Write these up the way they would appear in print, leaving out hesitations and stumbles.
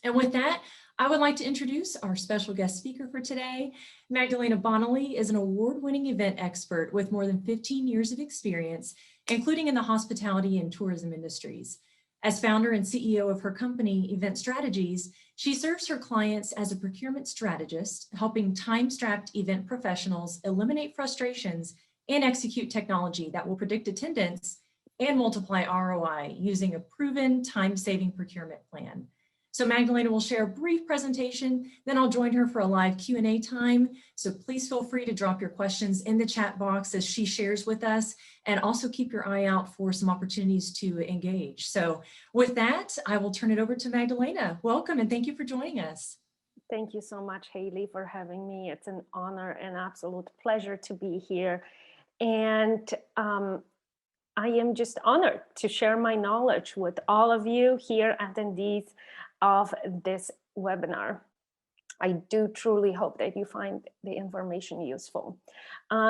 And with that, I would like to introduce our special guest speaker for today. Magdalena Bonnelly is an award-winning event expert with more than 15 years of experience, including in the hospitality and tourism industries. As founder and CEO of her company, Event Strategies, she serves her clients as a procurement strategist, helping time-strapped event professionals eliminate frustrations and execute technology that will predict attendance and multiply ROI using a proven time-saving procurement plan. So Magdalena will share a brief presentation, then I'll join her for a live Q&A time. So please feel free to drop your questions in the chat box as she shares with us, and also keep your eye out for some opportunities to engage. So with that, I will turn it over to Magdalena. Welcome and thank you for joining us. Thank you so much, Haley, for having me. It's an honor and absolute pleasure to be here. And I am just honored to share my knowledge with all of you here attendees of this webinar. I do truly hope that you find the information useful.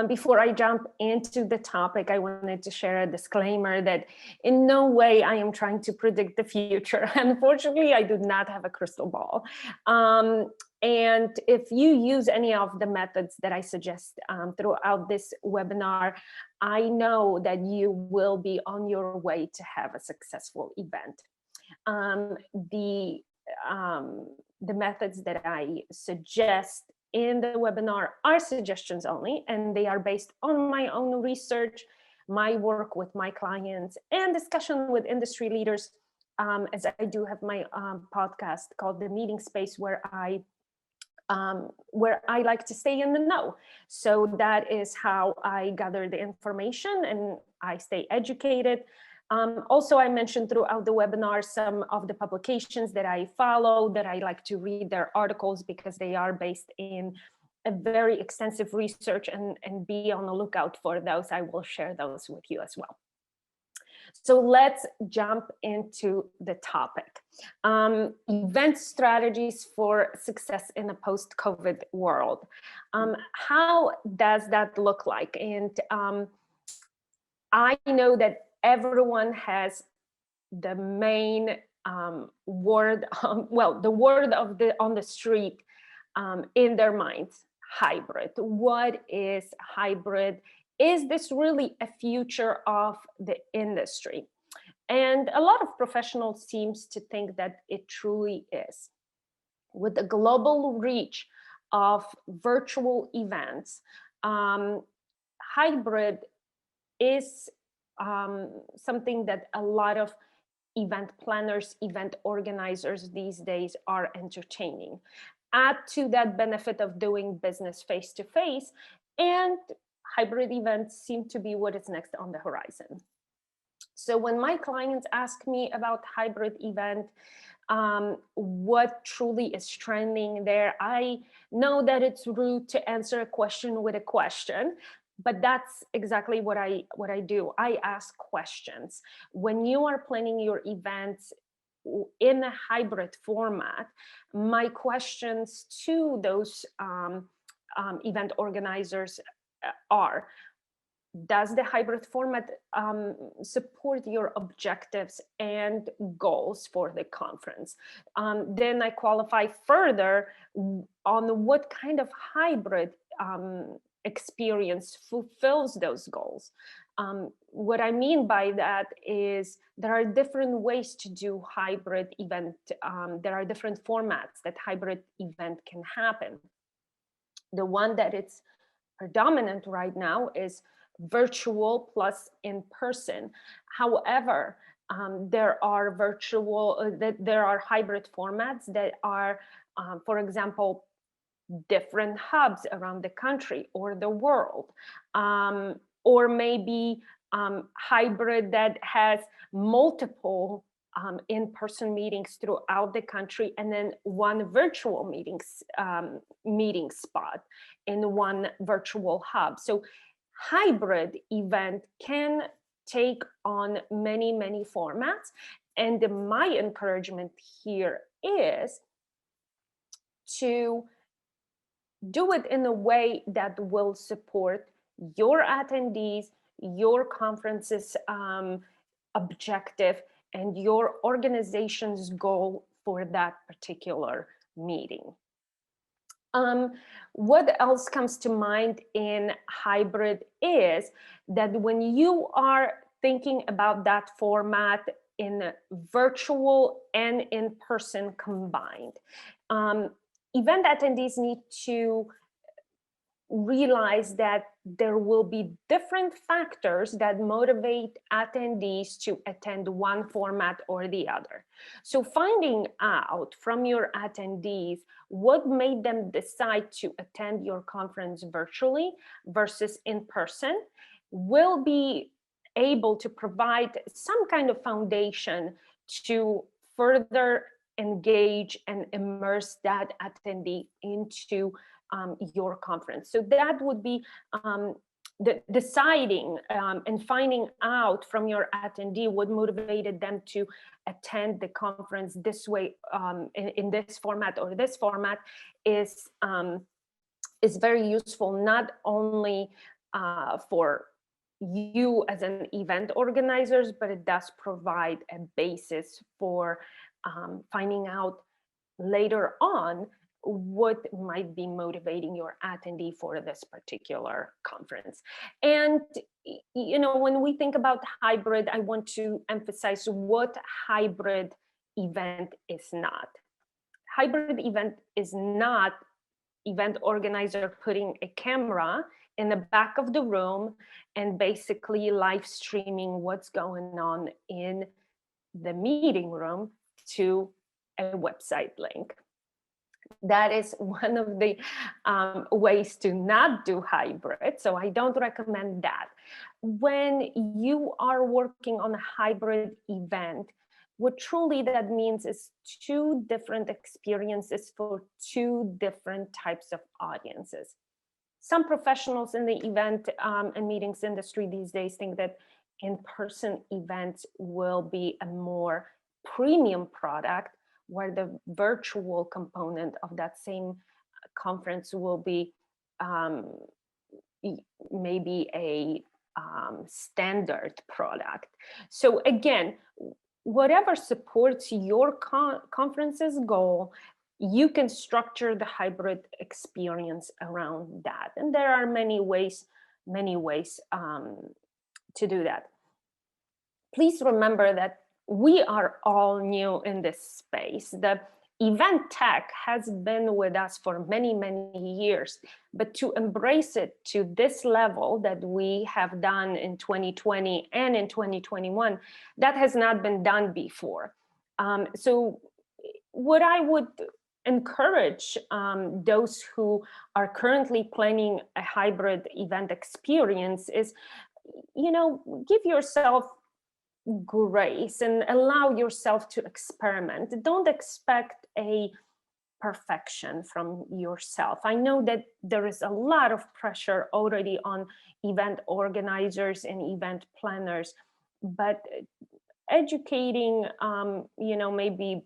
Before I jump into the topic, I wanted to share a disclaimer that in no way I am trying to predict the future. Unfortunately, I do not have a crystal ball. And if you use any of the methods that I suggest throughout this webinar, I know that you will be on your way to have a successful event. The methods that I suggest in the webinar are suggestions only, and they are based on my own research, my work with my clients, and discussion with industry leaders, as I do have my podcast called The Meeting Space, where I like to stay in the know. So that is how I gather the information and I stay educated. Also, I mentioned throughout the webinar some of the publications that I follow, that I like to read their articles because they are based in a very extensive research, and be on the lookout for those. I will share those with you as well. So let's jump into the topic. Event strategies for success in a post-COVID world. How does that look like? And I know that everyone has the main word, the word on the street in their minds: hybrid. What is hybrid? Is this really a future of the industry? And a lot of professionals seems to think that it truly is. With the global reach of virtual events, hybrid is something that a lot of event planners, event organizers these days are entertaining. Add to that benefit of doing business face-to-face, and hybrid events seem to be what is next on the horizon. So when my clients ask me about hybrid event, what truly is trending there, I know that it's rude to answer a question with a question, but that's exactly what I do. I ask questions. When you are planning your events in a hybrid format, my questions to those event organizers are: does the hybrid format support your objectives and goals for the conference? Then I qualify further on what kind of hybrid experience fulfills those goals. What I mean by that is there are different ways to do hybrid event. There are different formats that hybrid event can happen. The one that it's predominant right now is virtual plus in person. However, there are hybrid formats that are, for example, different hubs around the country or the world, or maybe hybrid that has multiple in-person meetings throughout the country, and then one virtual meeting spot in one virtual hub. So hybrid event can take on many, many formats. And my encouragement here is to do it in a way that will support your attendees, your conference's objective, and your organization's goal for that particular meeting. What else comes to mind in hybrid is that when you are thinking about that format in virtual and in person combined, event attendees need to realize that there will be different factors that motivate attendees to attend one format or the other. So finding out from your attendees what made them decide to attend your conference virtually versus in person will be able to provide some kind of foundation to further engage and immerse that attendee into your conference. So that would be deciding and finding out from your attendee what motivated them to attend the conference this way, in this format or this format, is very useful, not only for you as an event organizers, but it does provide a basis for finding out later on what might be motivating your attendee for this particular conference. And, you know, when we think about hybrid, I want to emphasize what hybrid event is not. Hybrid event is not event organizer putting a camera in the back of the room and basically live streaming what's going on in the meeting room to a website link. That is one of the ways to not do hybrid. So I don't recommend that. When you are working on a hybrid event, what truly that means is two different experiences for two different types of audiences. Some professionals in the event and meetings industry these days think that in-person events will be a more premium product, where the virtual component of that same conference will be maybe a standard product. So again, whatever supports your conference's goal, you can structure the hybrid experience around that. And there are many ways to do that. Please remember that we are all new in this space. The event tech has been with us for many, many years, but to embrace it to this level that we have done in 2020 and in 2021, that has not been done before. So what I would encourage those who are currently planning a hybrid event experience is, you know, give yourself grace and allow yourself to experiment. Don't expect a perfection from yourself. I know that there is a lot of pressure already on event organizers and event planners, but educating, you know, maybe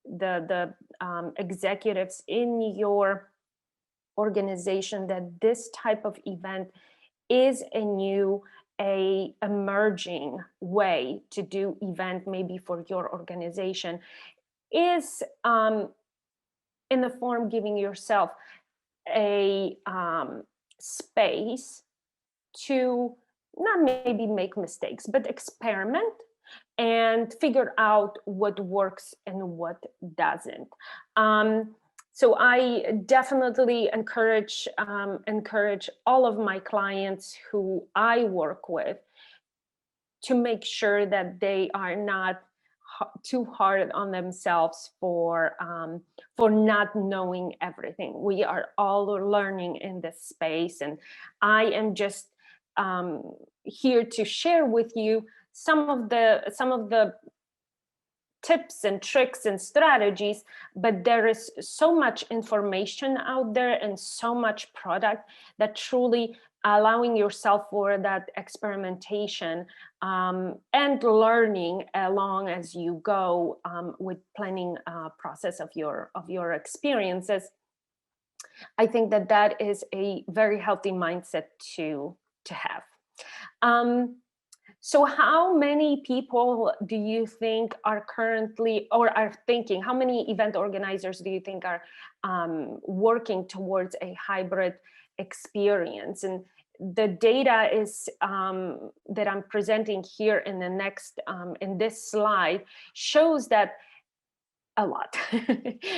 the executives in your organization that this type of event is a emerging way to do event maybe for your organization is in the form giving yourself a space to not maybe make mistakes, but experiment and figure out what works and what doesn't. So I definitely encourage all of my clients who I work with to make sure that they are not too hard on themselves for not knowing everything. We are all learning in this space, and I am just here to share with you some of the tips and tricks and strategies, but there is so much information out there and so much product that truly allowing yourself for that experimentation and learning along as you go with planning process of your experiences. I think that is a very healthy mindset to have. So how many people do you think are currently or are thinking, how many event organizers do you think are working towards a hybrid experience? And the data is that I'm presenting here in the next, in this slide, shows that a lot,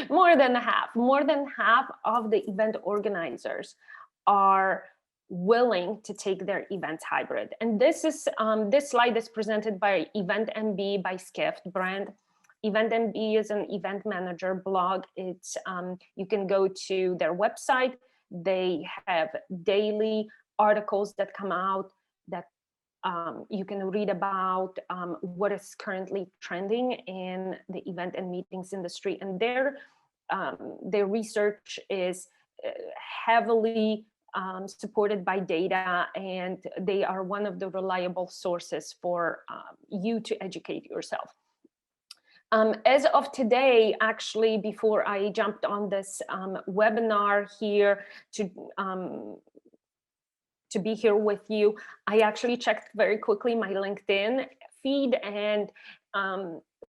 more than half of the event organizers are willing to take their events hybrid. And this is this slide is presented by Event MB by Skift brand. Event MB is an event manager blog. It's you can go to their website. They have daily articles that come out that you can read about what is currently trending in the event and meetings industry, and their research is heavily supported by data, and they are one of the reliable sources for you to educate yourself. As of today, actually, before I jumped on this webinar here to be here with you, I actually checked very quickly my LinkedIn feed, and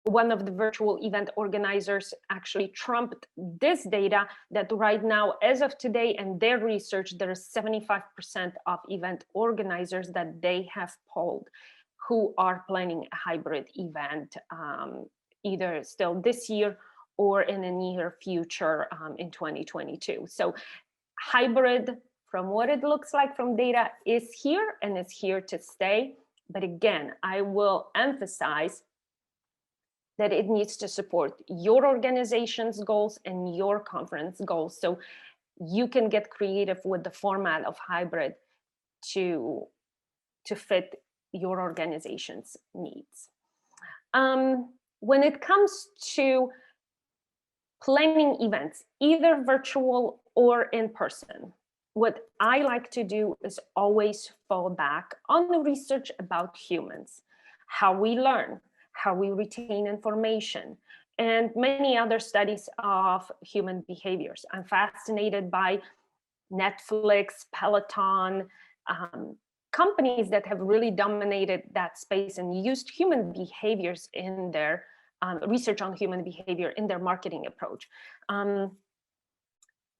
one of the virtual event organizers actually trumped this data that right now, as of today, and their research, there is 75% of event organizers that they have polled who are planning a hybrid event, either still this year or in the near future in 2022. So hybrid, from what it looks like from data, is here and is here to stay. But again, I will emphasize that it needs to support your organization's goals and your conference goals. So you can get creative with the format of hybrid to fit your organization's needs. When it comes to planning events, either virtual or in person, what I like to do is always fall back on the research about humans, how we learn, how we retain information, and many other studies of human behaviors. I'm fascinated by Netflix, Peloton, companies that have really dominated that space and used human behaviors in their research on human behavior in their marketing approach.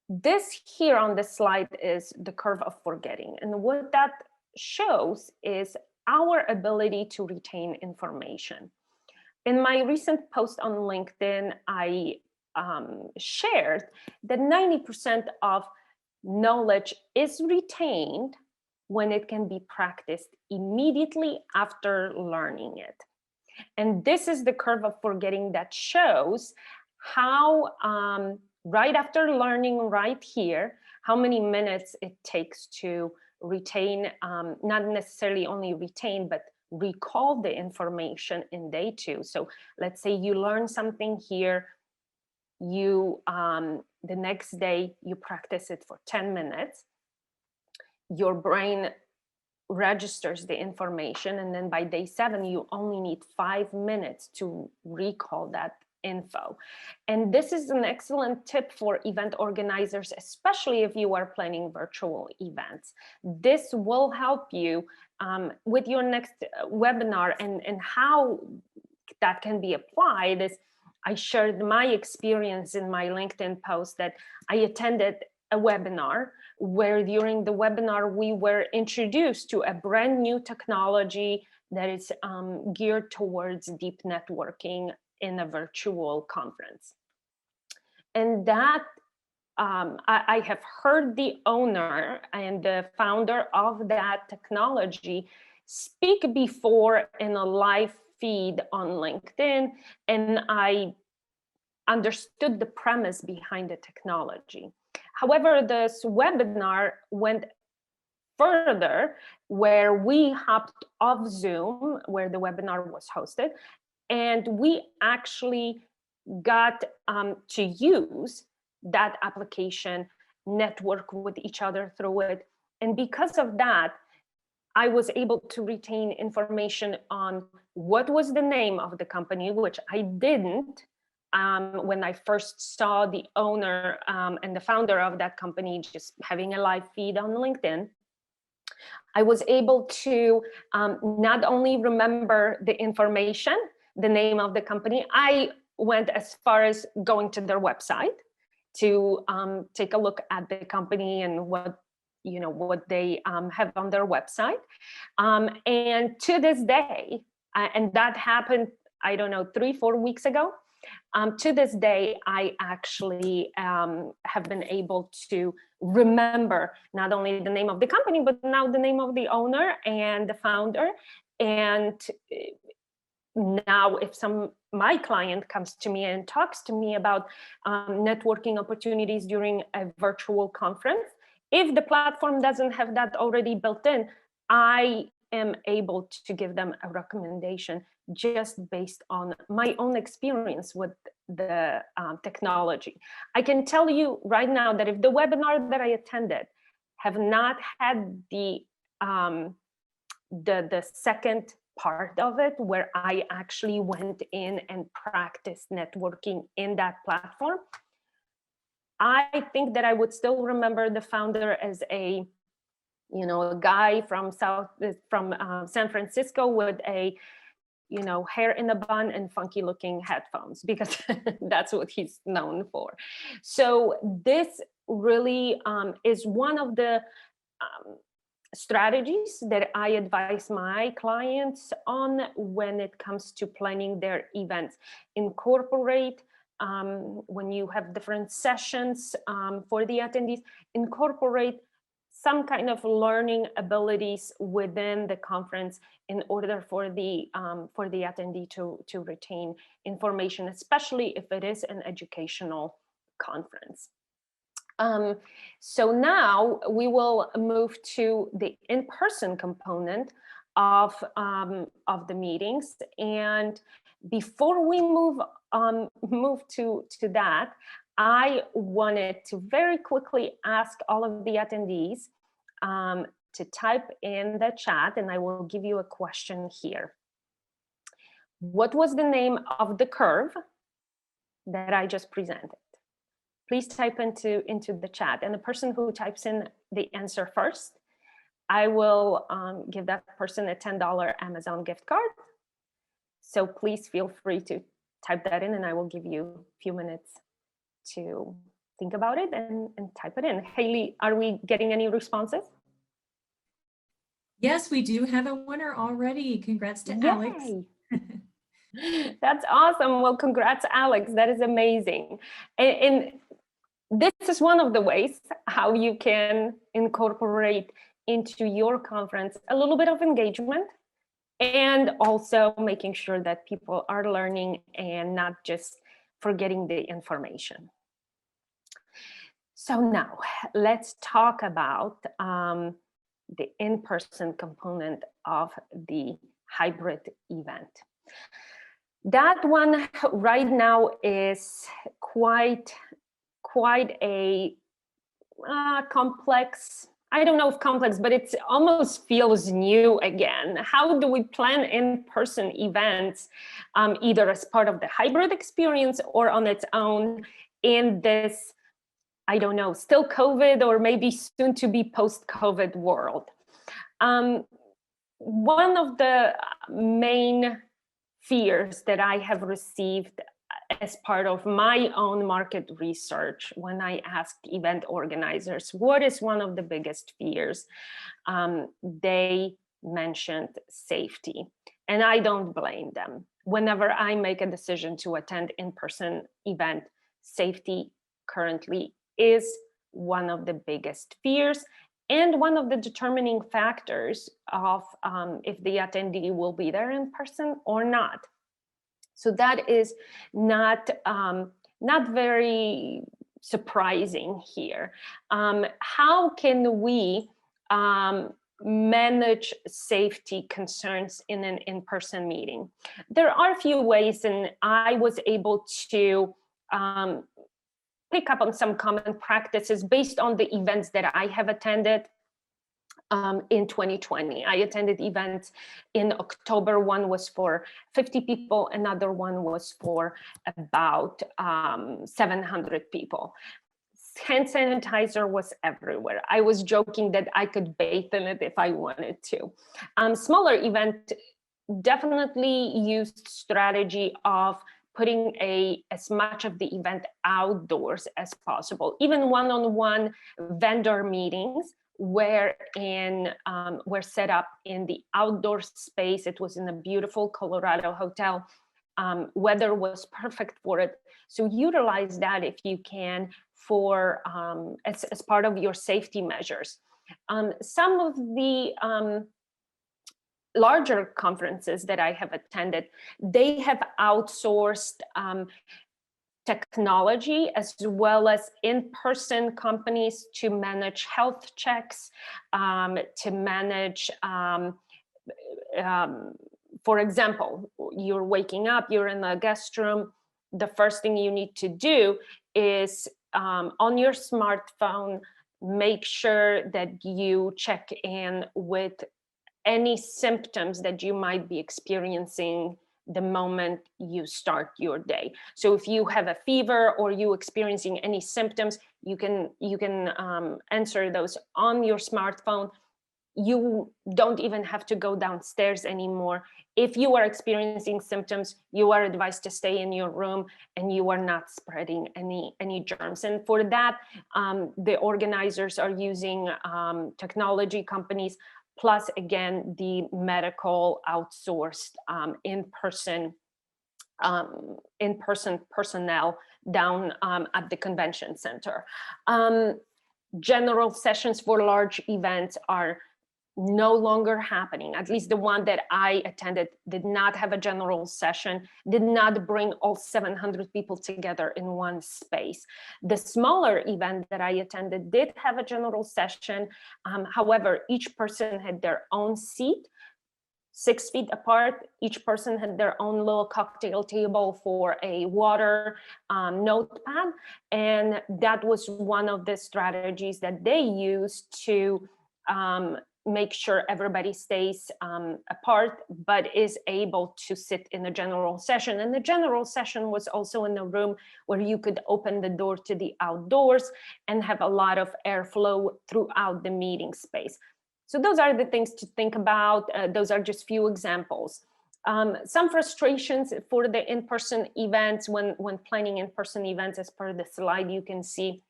This here on this slide is the curve of forgetting. And what that shows is our ability to retain information. In my recent post on LinkedIn, I shared that 90% of knowledge is retained when it can be practiced immediately after learning it. And this is the curve of forgetting that shows how right after learning right here, how many minutes it takes to retain, not necessarily only retain, but recall the information in day two. So let's say you learn something here, you the next day you practice it for 10 minutes, your brain registers the information, and then by day 7 you only need 5 minutes to recall that info. And this is an excellent tip for event organizers, especially if you are planning virtual events. This will help you with your next webinar, and how that can be applied is I shared my experience in my LinkedIn post that I attended a webinar where during the webinar we were introduced to a brand new technology that is geared towards deep networking in a virtual conference. And that I have heard the owner and the founder of that technology speak before in a live feed on LinkedIn, and I understood the premise behind the technology. However, this webinar went further, where we hopped off Zoom, where the webinar was hosted, and we actually got to use that application, network with each other through it. And because of that, I was able to retain information on what was the name of the company, which I didn't when I first saw the owner and the founder of that company just having a live feed on LinkedIn. I was able to not only remember the information, the name of the company, I went as far as going to their website to take a look at the company and what they have on their website. And to this day, and that happened, I don't know, 3-4 weeks ago. To this day, I actually have been able to remember not only the name of the company, but now the name of the owner and the founder. And now if my client comes to me and talks to me about networking opportunities during a virtual conference, if the platform doesn't have that already built in, I am able to give them a recommendation just based on my own experience with the technology. I can tell you right now that if the webinar that I attended have not had the second part of it, where I actually went in and practiced networking in that platform, I think that I would still remember the founder as a guy from San Francisco with a hair in a bun and funky looking headphones, because that's what he's known for. So this really is one of the strategies that I advise my clients on when it comes to planning their events. Incorporate, when you have different sessions for the attendees, incorporate some kind of learning abilities within the conference in order for the attendee to retain information, especially if it is an educational conference. So now we will move to the in-person component of the meetings. And before we move to that, I wanted to very quickly ask all of the attendees to type in the chat, and I will give you a question here. What was the name of the curve that I just presented? Please type into the chat, and the person who types in the answer first, I will give that person a $10 Amazon gift card. So please feel free to type that in, and I will give you a few minutes to think about it and type it in. Haley, are we getting any responses? Yes, we do have a winner already. Congrats to Alex. That's awesome. Well, congrats, Alex. That is amazing. And this is one of the ways how you can incorporate into your conference a little bit of engagement, and also making sure that people are learning and not just forgetting the information. So now let's talk about the in-person component of the hybrid event. That one right now is quite a complex. I don't know if complex, but it almost feels new again. How do we plan in-person events, either as part of the hybrid experience or on its own in this, I don't know, still COVID or maybe soon to be post-COVID world? One of the main fears that I have received as part of my own market research when I asked event organizers, what is one of the biggest fears? They mentioned safety, and I don't blame them. Whenever I make a decision to attend in-person event, safety currently is one of the biggest fears and one of the determining factors of if the attendee will be there in person or not. So that is not very surprising here. How can we manage safety concerns in an in-person meeting? There are a few ways, and I was able to pick up on some common practices based on the events that I have attended in 2020. I attended events in October. One was for 50 people, another one was for about 700 people. hand sanitizer was everywhere. I was joking that I could bathe in it if I wanted to. Smaller event definitely used strategy of putting as much of the event outdoors as possible. Even one-on-one vendor meetings were set up in the outdoor space. It was in a beautiful Colorado hotel. Weather was perfect for it. So utilize that if you can for as part of your safety measures. Some of the larger conferences that I have attended, they have outsourced technology as well as in-person companies to manage health checks, to manage, for example, you're waking up, you're in the guest room, the first thing you need to do is on your smartphone, make sure that you check in with any symptoms that you might be experiencing the moment you start your day. So if you have a fever or you experiencing any symptoms, you can answer those on your smartphone. You don't even have to go downstairs anymore. If you are experiencing symptoms, you are advised to stay in your room and you are not spreading any germs. And for that, the organizers are using technology companies, plus again, the medical outsourced in-person personnel down at the convention center. General sessions for large events are no longer happening. At least the one that I attended did not have a general session, did not bring all 700 people together in one space. The smaller event that I attended did have a general session. However, each person had their own seat, 6 feet apart. Each person had their own little cocktail table for a water notepad. And that was one of the strategies that they used to make sure everybody stays apart, but is able to sit in a general session. And the general session was also in a room where you could open the door to the outdoors and have a lot of airflow throughout the meeting space. So those are the things to think about. Those are just few examples. Some frustrations for the in-person events when planning in-person events. As per the slide, you can see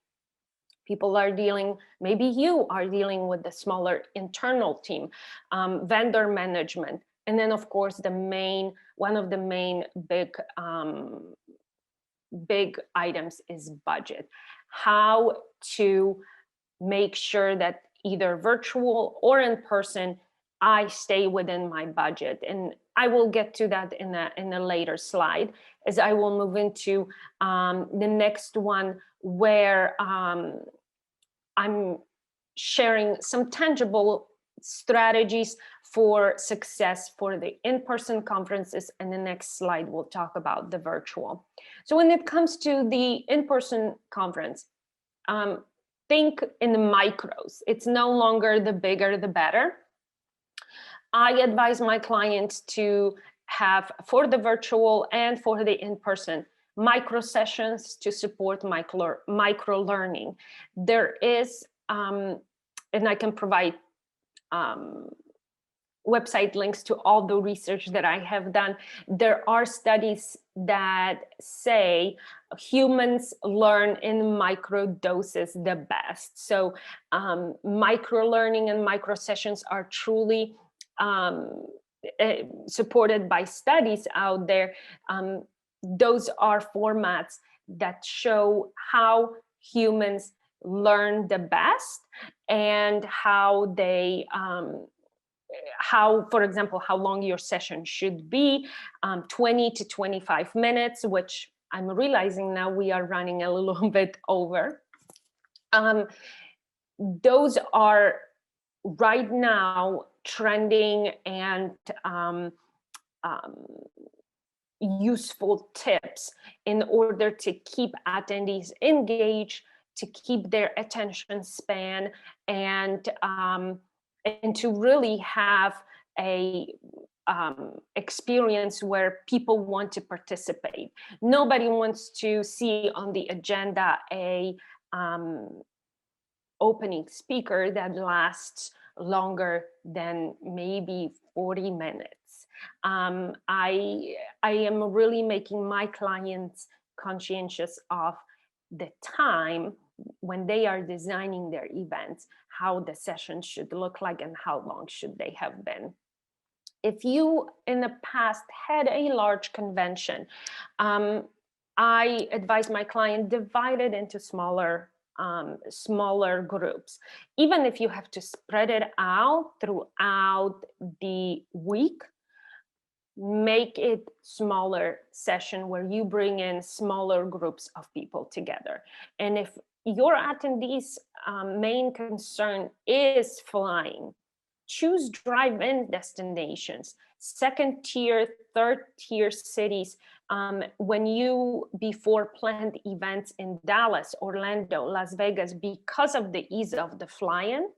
people are dealing, maybe you are dealing with the smaller internal team, vendor management. And then of course, one of the main big items is budget. How to make sure that either virtual or in person, I stay within my budget. And I will get to that in a later slide, as I will move into the next one, where I'm sharing some tangible strategies for success for the in-person conferences, and the next slide we'll talk about the virtual. So when it comes to the in-person conference, think in the micros. It's no longer the bigger the better. I advise my clients to have, for the virtual and for the in-person, micro sessions to support micro learning. There is, and I can provide website links to all the research that I have done. There are studies that say humans learn in micro doses the best. So micro learning and micro sessions are truly supported by studies out there. Those are formats that show how humans learn the best and how they, for example, how long your session should be, 20 to 25 minutes, which I'm realizing now we are running a little bit over. Those are right now trending and useful tips in order to keep attendees engaged, to keep their attention span, and to really have a experience where people want to participate. Nobody wants to see on the agenda a opening speaker that lasts longer than maybe 40 minutes. I am really making my clients conscientious of the time when they are designing their events, how the session should look like and how long should they have been. If you in the past had a large convention, I advise my client divide it into smaller groups. Even if you have to spread it out throughout the week, make it smaller session where you bring in smaller groups of people together. And if your attendees' main concern is flying, choose drive-in destinations, second tier, third tier cities. When you before planned events in Dallas, Orlando, Las Vegas, because of the ease of the fly-in,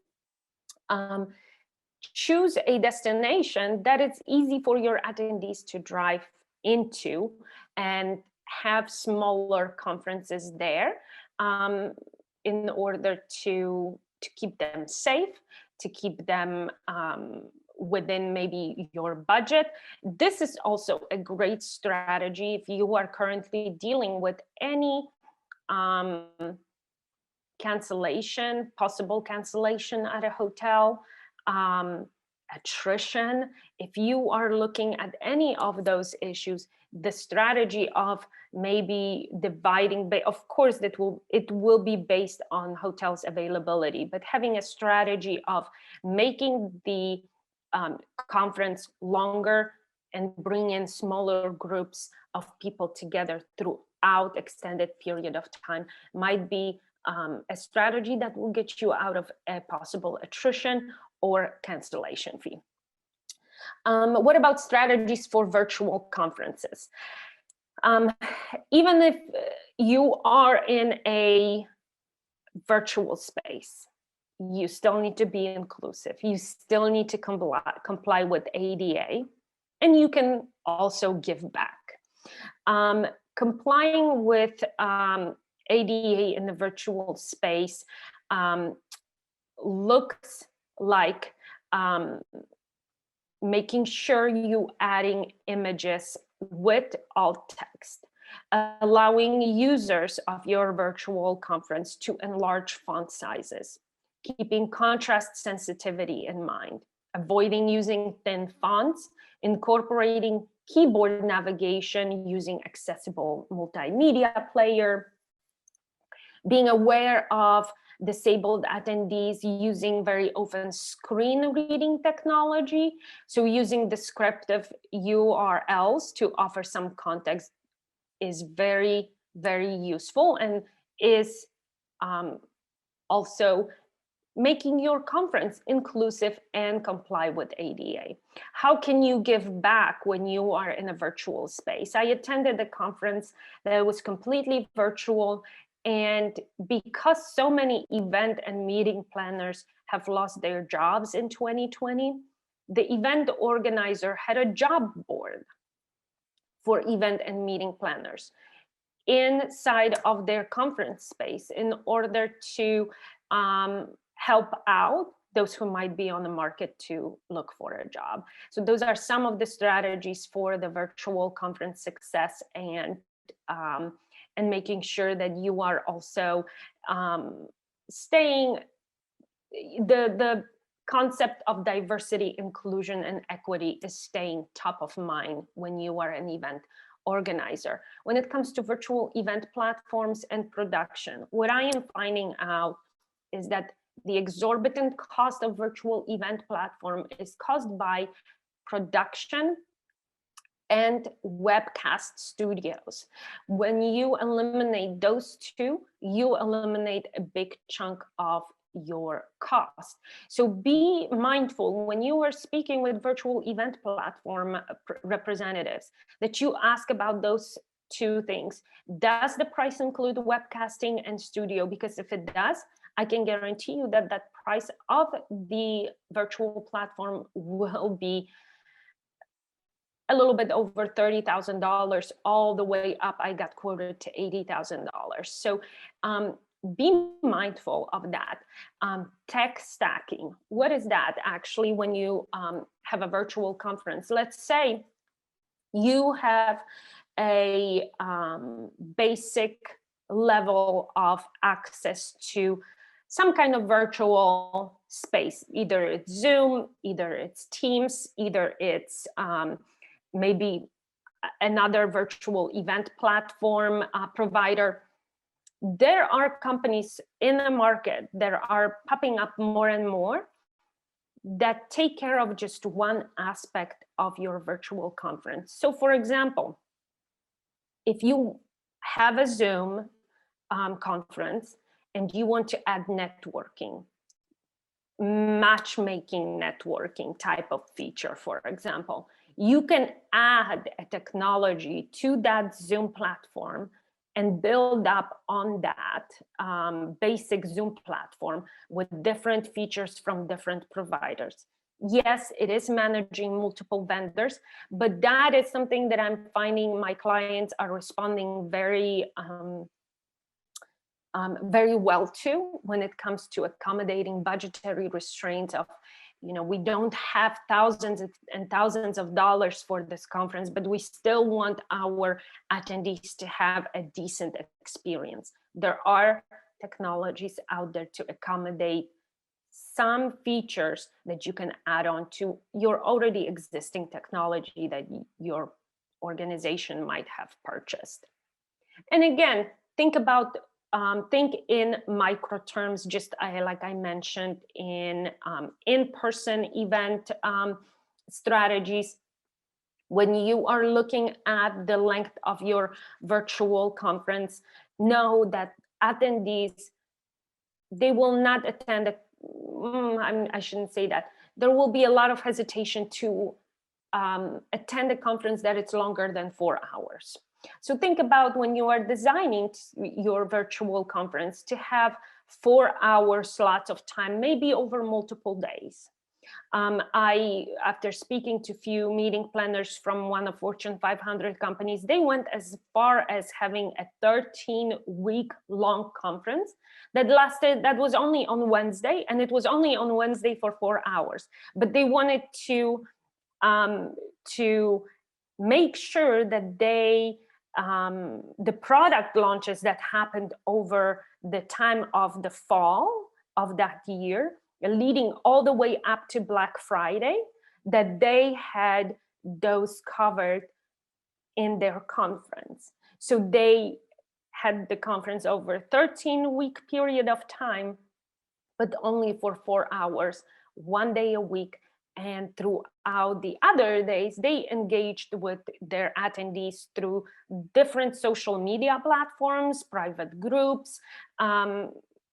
choose a destination that it's easy for your attendees to drive into and have smaller conferences there in order to keep them safe, to keep them within maybe your budget. This is also a great strategy if you are currently dealing with any possible cancellation at a hotel, attrition. If you are looking at any of those issues, the strategy of maybe dividing, of course it will be based on hotels availability, but having a strategy of making the conference longer and bring in smaller groups of people together throughout extended period of time might be a strategy that will get you out of a possible attrition or cancellation fee. What about strategies for virtual conferences? Even if you are in a virtual space, you still need to be inclusive. You still need to comply with ADA, and you can also give back. Complying with ADA in the virtual space looks like making sure you adding images with alt text, allowing users of your virtual conference to enlarge font sizes, keeping contrast sensitivity in mind, avoiding using thin fonts, incorporating keyboard navigation using accessible multimedia player, being aware of disabled attendees using very often screen reading technology. So using descriptive URLs to offer some context is very, very useful and is also making your conference inclusive and comply with ADA. How can you give back when you are in a virtual space? I attended a conference that was completely virtual, and because so many event and meeting planners have lost their jobs in 2020, the event organizer had a job board for event and meeting planners inside of their conference space in order to help out those who might be on the market to look for a job. So those are some of the strategies for the virtual conference success, and making sure that you are also staying, the concept of diversity, inclusion, and equity is staying top of mind when you are an event organizer. When it comes to virtual event platforms and production, what I am finding out is that the exorbitant cost of virtual event platform is caused by production and webcast studios. When you eliminate those two, you eliminate a big chunk of your cost. So be mindful when you are speaking with virtual event platform representatives that you ask about those two things. Does the price include webcasting and studio? Because if it does, I can guarantee you that that price of the virtual platform will be a little bit over $30,000 all the way up. I got quoted to $80,000. So be mindful of that. Tech stacking. What is that actually when you have a virtual conference? Let's say you have a basic level of access to some kind of virtual space. Either it's Zoom, either it's Teams, either it's maybe another virtual event platform provider. There are companies in the market that are popping up more and more that take care of just one aspect of your virtual conference. So for example, if you have a Zoom conference and you want to add networking, matchmaking networking type of feature, for example, you can add a technology to that Zoom platform and build up on that basic Zoom platform with different features from different providers. Yes, it is managing multiple vendors, but that is something that I'm finding my clients are responding very well to when it comes to accommodating budgetary restraints of, we don't have thousands and thousands of dollars for this conference, but we still want our attendees to have a decent experience. There are technologies out there to accommodate some features that you can add on to your already existing technology that your organization might have purchased. And again, think in micro terms, just like I mentioned in in-person event strategies. When you are looking at the length of your virtual conference, know that attendees, they will not attend I shouldn't say that. There will be a lot of hesitation to attend a conference that it's longer than 4 hours. So think about when you are designing your virtual conference to have 4-hour slots of time, maybe over multiple days. After speaking to a few meeting planners from one of Fortune 500 companies, they went as far as having a 13-week long conference that was only on Wednesday, and it was only on Wednesday for 4 hours. But they wanted to make sure that the product launches that happened over the time of the fall of that year, leading all the way up to Black Friday, that they had those covered in their conference. So they had the conference over a 13-week period of time, but only for 4 hours, 1 day a week. And throughout the other days, they engaged with their attendees through different social media platforms, private groups,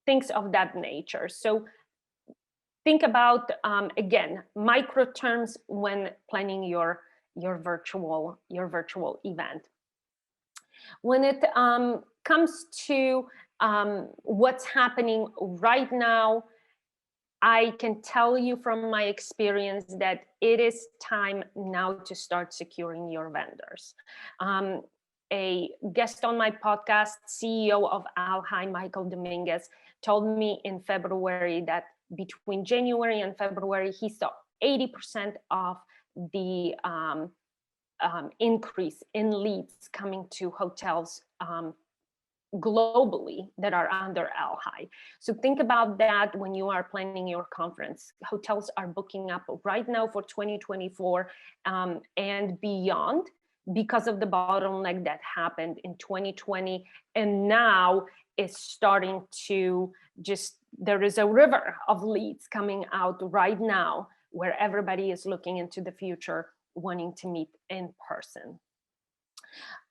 things of that nature. So think about, again, micro terms when planning your virtual event. When it comes to what's happening right now, I can tell you from my experience that it is time now to start securing your vendors. A guest on my podcast, CEO of Alhai, Michael Dominguez, told me in February that between January and February, he saw 80% of the increase in leads coming to hotels globally that are under Alhai. So think about that when you are planning your conference. Hotels are booking up right now for 2024 and beyond because of the bottleneck that happened in 2020, and now is starting to there is a river of leads coming out right now where everybody is looking into the future, wanting to meet in person.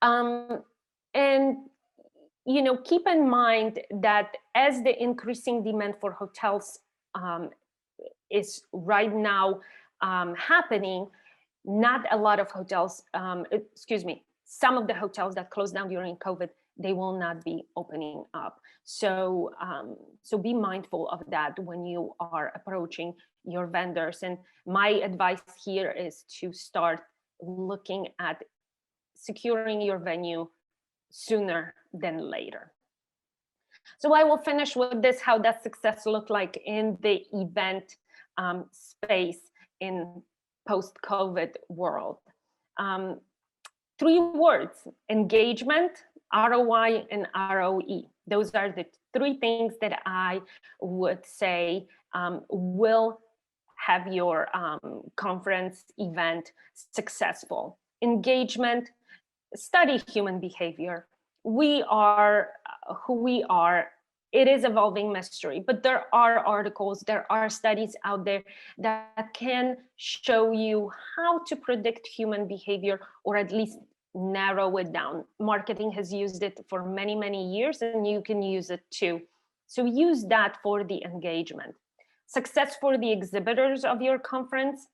And keep in mind that as the increasing demand for hotels is right now happening, not a lot of hotels, some of the hotels that closed down during COVID, they will not be opening up. So be mindful of that when you are approaching your vendors. And my advice here is to start looking at securing your venue sooner than later. So I will finish with this, how does success look like in the event space in post-COVID world. 3 words: engagement, ROI, and ROE. Those are the 3 things that I would say will have your conference event successful. Engagement: study human behavior. We are who we are. It is evolving mystery, but there are articles, there are studies out there that can show you how to predict human behavior, or at least narrow it down. Marketing has used it for many, many years, and you can use it too. So use that for the engagement. Success for the exhibitors of your conference.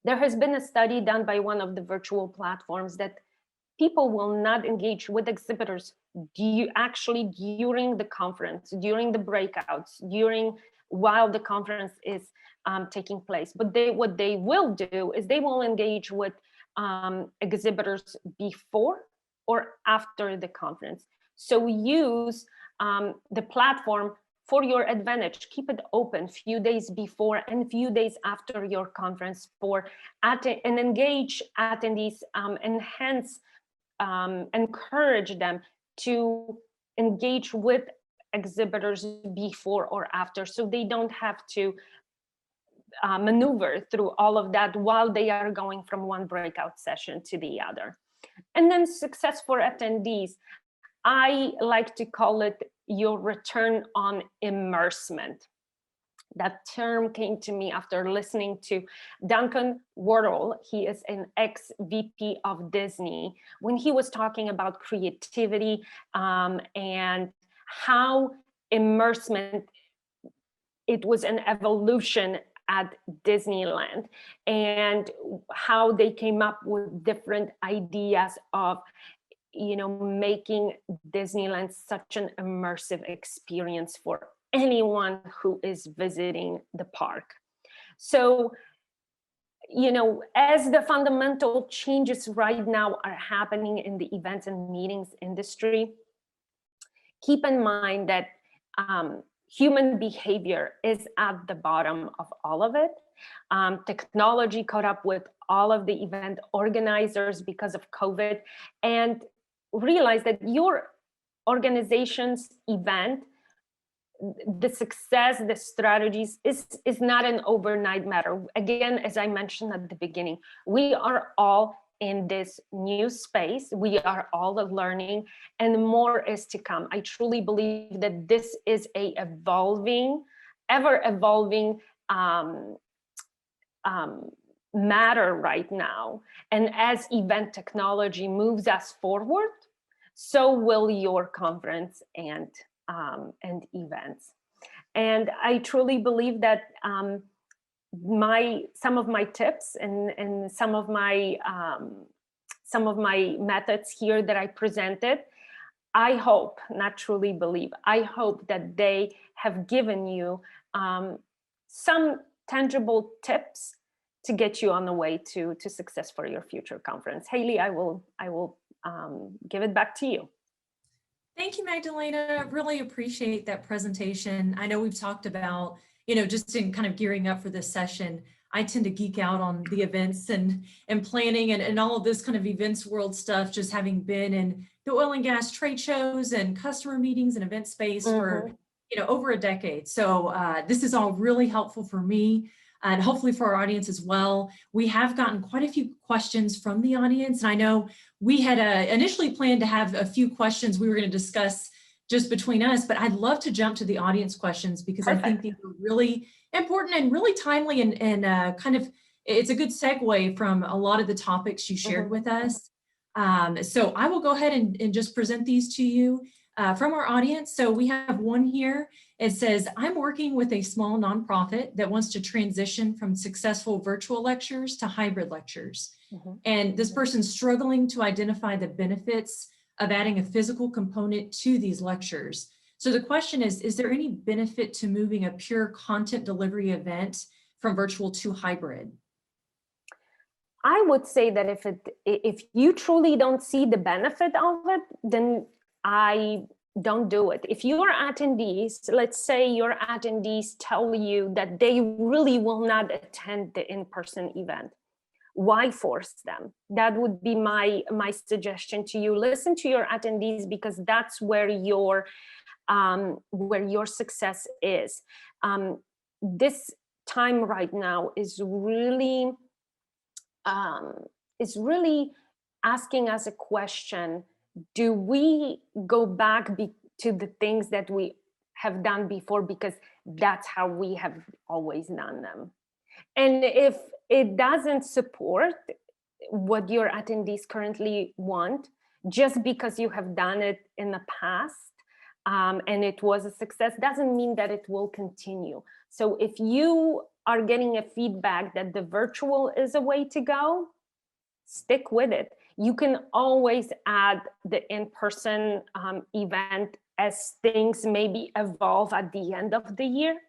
There has been a study done by one of the virtual platforms that people will not engage with exhibitors during the conference, during the breakouts, while the conference is taking place. But what they will do is they will engage with exhibitors before or after the conference. So use the platform for your advantage. Keep it open few days before and few days after your conference and engage attendees, and hence encourage them to engage with exhibitors before or after, so they don't have to maneuver through all of that while they are going from one breakout session to the other. And then success for attendees. I like to call it your return on immersement. That term came to me after listening to Duncan Worrell. He is an ex-VP of Disney, when he was talking about creativity and how immersement, it was an evolution at Disneyland, and how they came up with different ideas of making Disneyland such an immersive experience for anyone who is visiting the park. So, as the fundamental changes right now are happening in the events and meetings industry, keep in mind that human behavior is at the bottom of all of it. Technology caught up with all of the event organizers because of COVID, and realize that your organization's event, the success, the strategies is not an overnight matter. Again, as I mentioned at the beginning, we are all in this new space. We are all learning, and more is to come. I truly believe that this is a ever evolving matter right now. And as event technology moves us forward, so will your conference and events. And I truly believe that some of my tips and some of my methods here that I presented, I hope, not truly believe, I hope that they have given you some tangible tips to get you on the way to success for your future conference. Haley, I will give it back to you. Thank you, Magdalena. Really appreciate that presentation. I know we've talked about, just in kind of gearing up for this session, I tend to geek out on the events and planning and all of this kind of events world stuff, just having been in the oil and gas trade shows and customer meetings and event space for, over a decade. So this is all really helpful for me, and hopefully for our audience as well. We have gotten quite a few questions from the audience, and I know we had initially planned to have a few questions we were going to discuss just between us, but I'd love to jump to the audience questions, because Perfect. I think these are really important and really timely, and kind of, it's a good segue from a lot of the topics you shared with us. So I will go ahead and just present these to you from our audience. So we have one here. It says, I'm working with a small nonprofit that wants to transition from successful virtual lectures to hybrid lectures. And this person's struggling to identify the benefits of adding a physical component to these lectures. So the question is there any benefit to moving a pure content delivery event from virtual to hybrid? I would say that if you truly don't see the benefit of it, then I don't do it. If your attendees, let's say your attendees tell you that they really will not attend the in-person event, why force them? That would be my suggestion to you. Listen to your attendees, because that's where your success is. This time right now is really asking us a question: do we go back to the things that we have done before, because that's how we have always done them? And if it doesn't support what your attendees currently want, just because you have done it in the past and it was a success, doesn't mean that it will continue. So if you are getting a feedback that the virtual is a way to go, stick with it. You can always add the in-person event as things maybe evolve at the end of the year.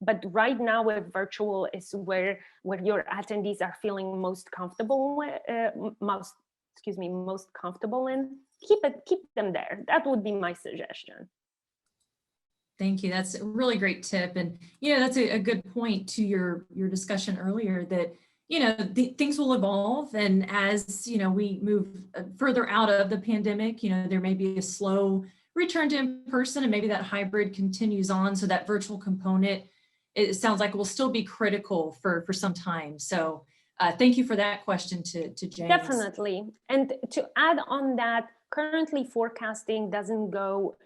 But right now, virtual is where your attendees are feeling most comfortable most comfortable in. Keep them there. That would be my suggestion. Thank you. That's a really great tip. And, that's a good point to your discussion earlier that, things will evolve. And as, we move further out of the pandemic, there may be a slow return to in-person, and maybe that hybrid continues on. So that virtual component, it sounds like, will still be critical for some time. So thank you for that question to James. Definitely. And to add on that, currently forecasting doesn't go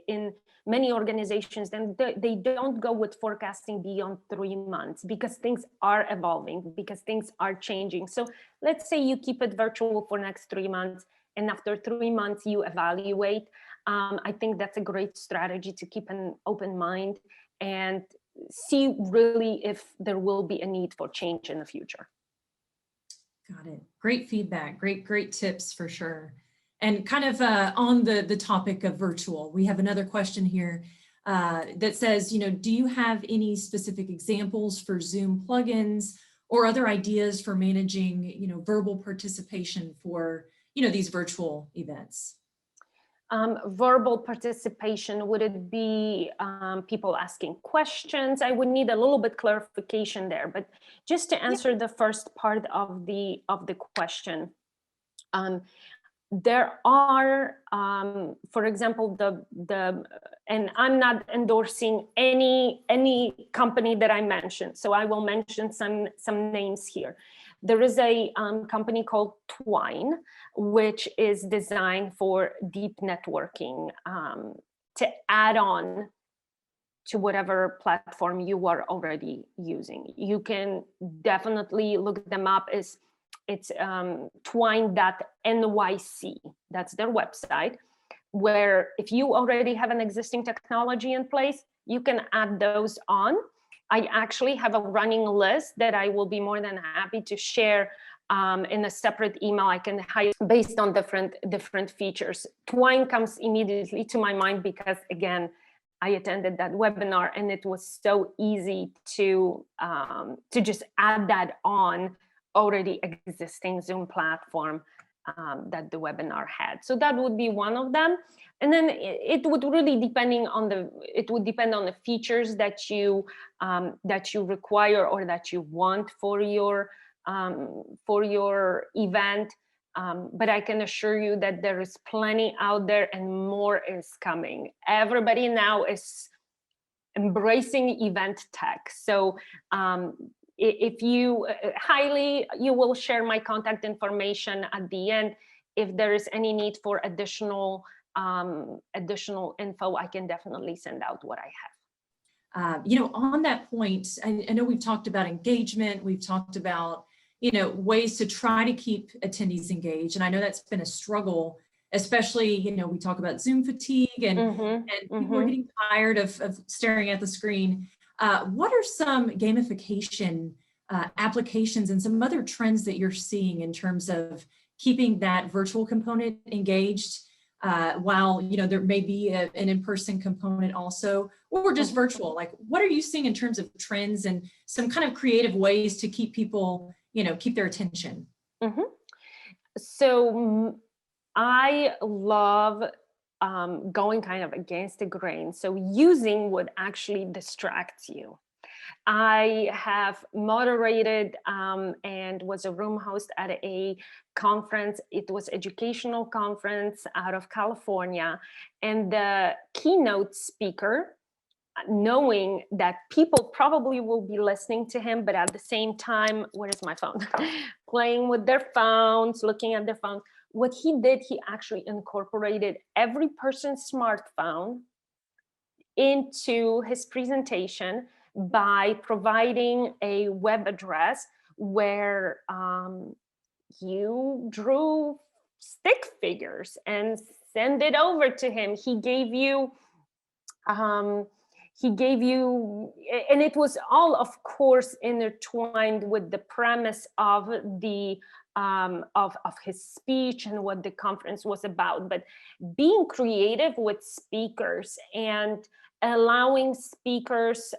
in many organizations, then they don't go with forecasting beyond 3 months, because things are evolving, because things are changing. So let's say you keep it virtual for next 3 months, and after 3 months you evaluate. I think that's a great strategy to keep an open mind and see really if there will be a need for change in the future. Got it. Great feedback. Great tips for sure. And kind of on the topic of virtual, we have another question here that says, do you have any specific examples for Zoom plugins or other ideas for managing, verbal participation for, these virtual events? Verbal participation, would it be people asking questions? I would need a little bit clarification there, but just to answer the first part of the question, there are, for example, and I'm not endorsing any company that I mentioned, so I will mention some names here. There is a company called Twine, which is designed for deep networking to add on to whatever platform you are already using. You can definitely look them up. It's twine.nyc. That's their website, where if you already have an existing technology in place, you can add those on. I actually have a running list that I will be more than happy to share in a separate email. I can hide based on different features. Twine comes immediately to my mind because, again, I attended that webinar and it was so easy to just add that on already existing Zoom platform that the webinar had. So that would be one of them. And then it would really depend on the features that you require or that you want for your event. But I can assure you that there is plenty out there and more is coming. Everybody now is embracing event tech. So if you you will share my contact information at the end. If there is any need for additional info, I can definitely send out what I have. On that point, I know we've talked about engagement, we've talked about, ways to try to keep attendees engaged. And I know that's been a struggle, especially, we talk about Zoom fatigue and people are getting tired of staring at the screen. What are some gamification applications and some other trends that you're seeing in terms of keeping that virtual component engaged while, there may be an in-person component also, or just virtual? Like, what are you seeing in terms of trends and some kind of creative ways to keep people, keep their attention? So I love going kind of against the grain. So using would actually distract you. I have moderated and was a room host at a conference. It was educational conference out of California. And the keynote speaker, knowing that people probably will be listening to him, but at the same time, where is my phone? Playing with their phones, looking at their phones. What he did, he actually incorporated every person's smartphone into his presentation by providing a web address where you drew stick figures and send it over to him. He gave you, and it was all, of course, intertwined with the premise of the of his speech and what the conference was about. But being creative with speakers and allowing speakers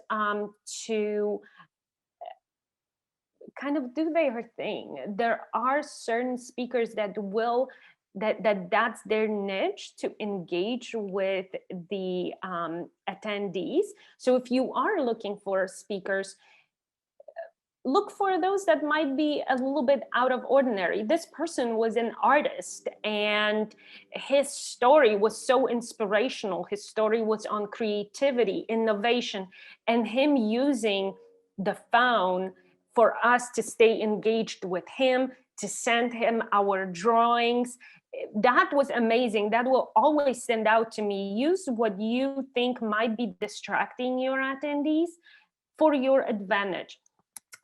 to kind of do their thing. There are certain speakers that will that's their niche, to engage with the attendees. So if you are looking for speakers, look for those that might be a little bit out of ordinary. This person was an artist and his story was so inspirational. His story was on creativity, innovation, and him using the phone for us to stay engaged with him, to send him our drawings. That was amazing. That will always stand out to me. Use what you think might be distracting your attendees for your advantage.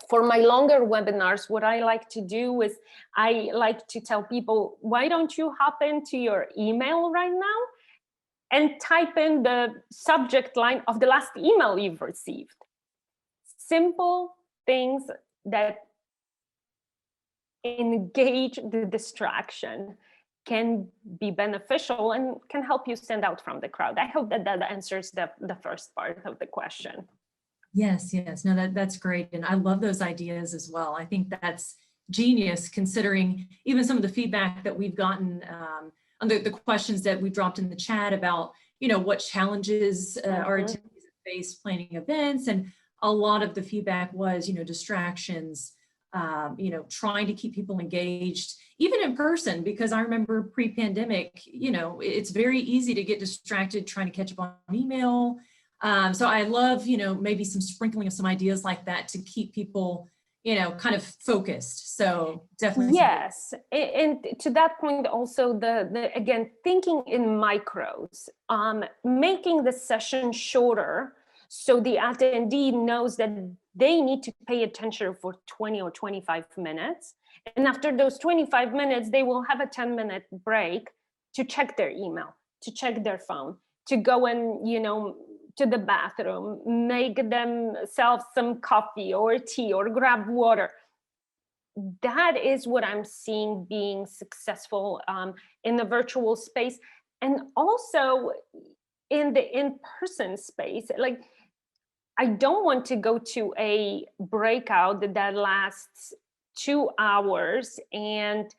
For my longer webinars, what I like to do is I like to tell people, why don't you hop into your email right now and type in the subject line of the last email you've received. Simple things that engage the distraction can be beneficial and can help you stand out from the crowd. I hope that answers the first part of the question. Yes, yes. No, that's great. And I love those ideas as well. I think that's genius, considering even some of the feedback that we've gotten on the questions that we dropped in the chat about, what challenges our attendees face planning events. And a lot of the feedback was, distractions, trying to keep people engaged, even in person, because I remember pre-pandemic, it's very easy to get distracted trying to catch up on email. So I love, maybe some sprinkling of some ideas like that to keep people, kind of focused. So definitely. Yes. And to that point, also the again, thinking in micros, making the session shorter so the attendee knows that they need to pay attention for 20 or 25 minutes. And after those 25 minutes, they will have a 10-minute break to check their email, to check their phone, to go and, to the bathroom, make themselves some coffee or tea or grab water. That is what I'm seeing being successful in the virtual space, and also in the in-person space. Like, I don't want to go to a breakout that lasts 2 hours and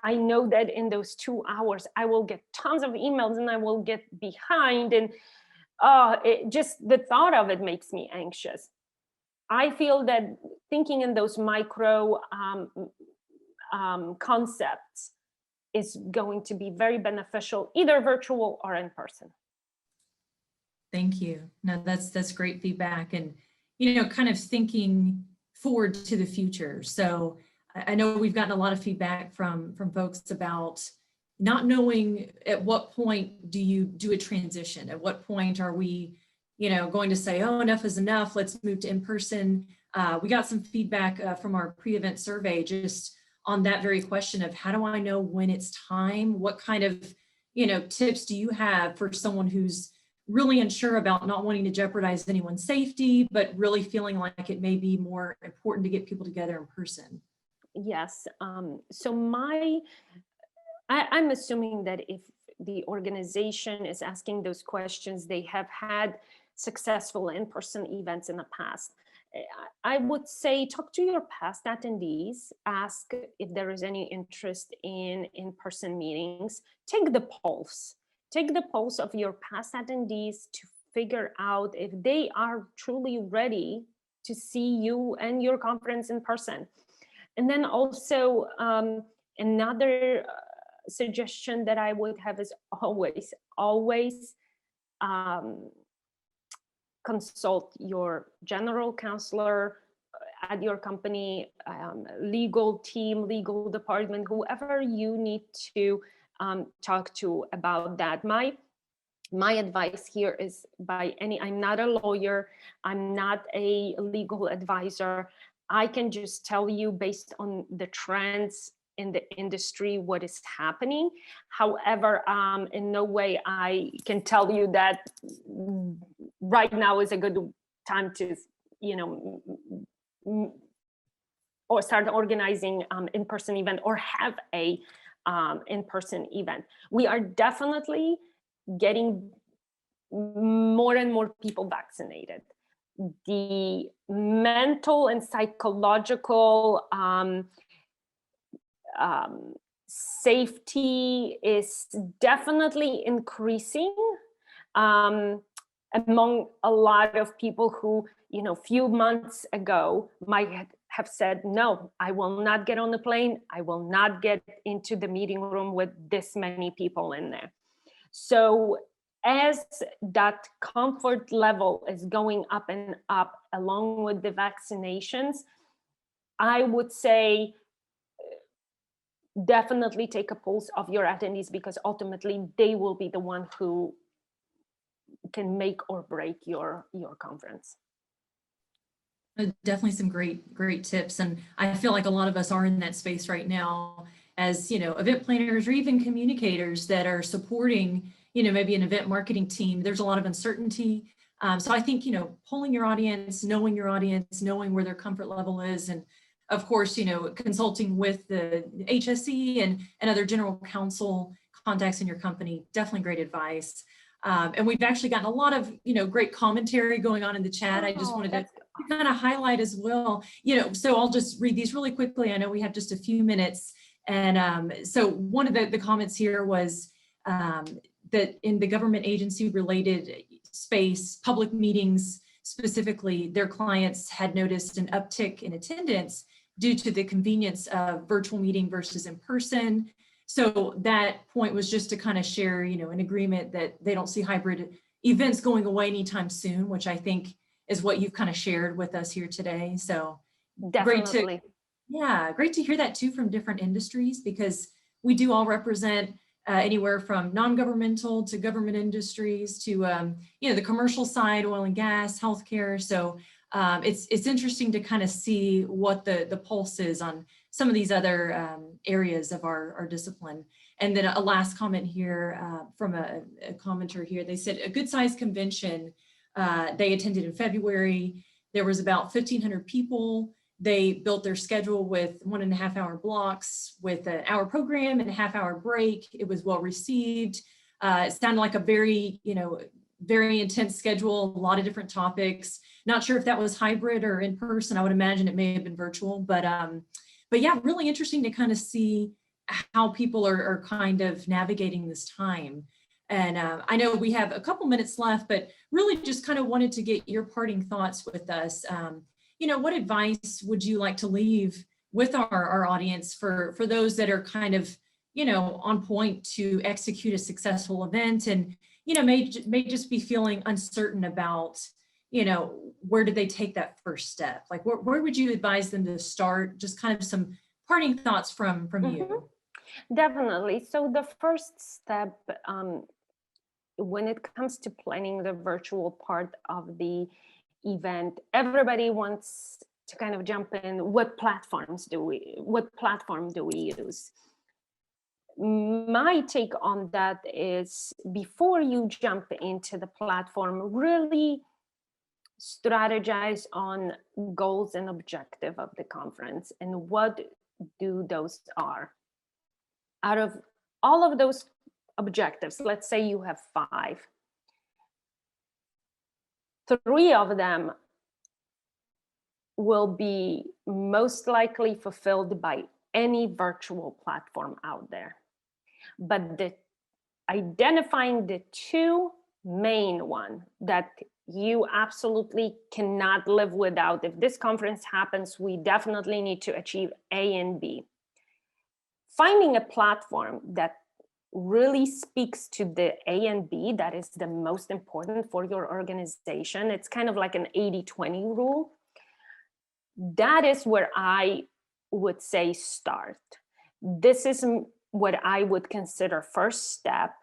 I know that in those 2 hours I will get tons of emails and I will get behind, and just the thought of it makes me anxious. I feel that thinking in those micro concepts is going to be very beneficial, either virtual or in person. Thank you. No, that's great feedback, and kind of thinking forward to the future. So I know we've gotten a lot of feedback from folks about not knowing at what point do you do a transition. At what point are we, going to say, oh, enough is enough, let's move to in-person. We got some feedback from our pre-event survey just on that very question of how do I know when it's time? What kind of, tips do you have for someone who's really unsure about not wanting to jeopardize anyone's safety, but really feeling like it may be more important to get people together in person? Yes. So I'm assuming that if the organization is asking those questions, they have had successful in-person events in the past. I would say talk to your past attendees, ask if there is any interest in in-person meetings, take the pulse. Take the pulse of your past attendees to figure out if they are truly ready to see you and your conference in person. And then also another suggestion that I would have is always consult your general counselor at your company, legal team, legal department, whoever you need to talk to about that. My advice here is I'm not a lawyer, I'm not a legal advisor. I can just tell you based on the trends in the industry what is happening. However, in no way I can tell you that right now is a good time to, or start organizing in-person event or have a in-person event. We are definitely getting more and more people vaccinated. The mental and psychological safety is definitely increasing among a lot of people who, few months ago might have said, no, I will not get on the plane. I will not get into the meeting room with this many people in there. So as that comfort level is going up and up along with the vaccinations, I would say definitely take a pulse of your attendees, because ultimately they will be the one who can make or break your conference. Definitely some great tips. And I feel like a lot of us are in that space right now as, event planners or even communicators that are supporting, maybe an event marketing team. There's a lot of uncertainty. So I think, polling your audience, knowing where their comfort level is, and of course, consulting with the HSE and other general counsel contacts in your company, definitely great advice. And we've actually gotten a lot of, great commentary going on in the chat. I just wanted to kind of highlight as well, so I'll just read these really quickly. I know we have just a few minutes. And so one of the comments here was that in the government agency related space, public meetings specifically, their clients had noticed an uptick in attendance due to the convenience of virtual meeting versus in person. So that point was just to kind of share, an agreement that they don't see hybrid events going away anytime soon, which I think is what you've kind of shared with us here today. So definitely. Great to hear that too from different industries, because we do all represent anywhere from non-governmental to government industries to, the commercial side, oil and gas, healthcare. So it's interesting to kind of see what the pulse is on some of these other areas of our discipline. And then a last comment here from a commenter here. They said a good sized convention they attended in February. There was about 1,500 people. They built their schedule with 1.5 hour blocks with an hour program and a half-hour break. It was well received. It sounded like a very, very intense schedule, a lot of different topics. Not sure if that was hybrid or in person. I would imagine it may have been virtual, but yeah, really interesting to kind of see how people are kind of navigating this time. And I know we have a couple minutes left, but really just kind of wanted to get your parting thoughts with us. What advice would you like to leave with our audience for those that are kind of, on point to execute a successful event and, may just be feeling uncertain about, where do they take that first step? Like, where would you advise them to start? Just kind of some parting thoughts from you. Definitely. So the first step, when it comes to planning the virtual part of the event, everybody wants to kind of jump in. What platform do we use? My take on that is, before you jump into the platform, really strategize on goals and objective of the conference and what those are. Out of all of those objectives, let's say you have 5. 3 of them will be most likely fulfilled by any virtual platform out there. But identifying the two main one that you absolutely cannot live without. If this conference happens, we definitely need to achieve A and B. Finding a platform that really speaks to the A and B, that is the most important for your organization. It's kind of like an 80-20 rule. That is where I would say start. This is what I would consider first step,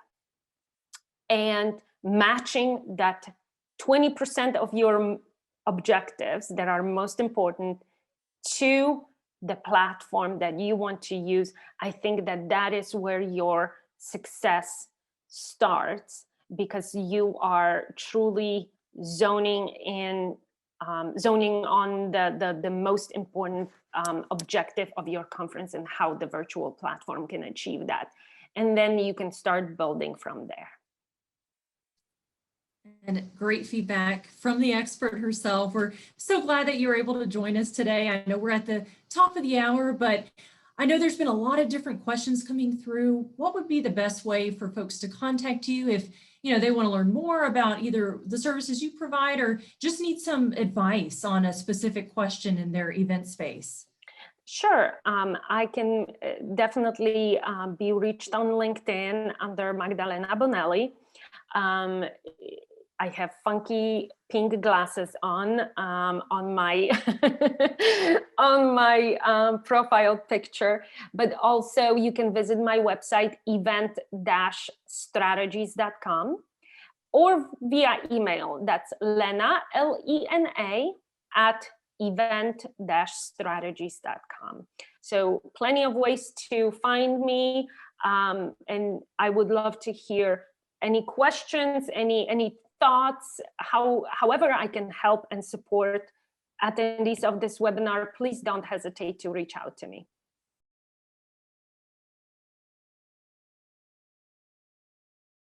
and matching that 20% of your objectives that are most important to the platform that you want to use. I think that is where your success starts, because you are truly zoning on the most important objective of your conference and how the virtual platform can achieve that. And then you can start building from there. And great feedback from the expert herself. We're so glad that you were able to join us today. I know we're at the top of the hour, but I know there's been a lot of different questions coming through. What would be the best way for folks to contact you if they want to learn more about either the services you provide or just need some advice on a specific question in their event space? Sure. I can definitely be reached on LinkedIn under Magdalena Bonnelly. I have funky pink glasses on my on my profile picture, but also you can visit my website event-strategies.com, or via email. That's Lena, Lena, at event-strategies.com. So plenty of ways to find me, and I would love to hear any questions, any thoughts, however I can help and support attendees of this webinar. Please don't hesitate to reach out to me.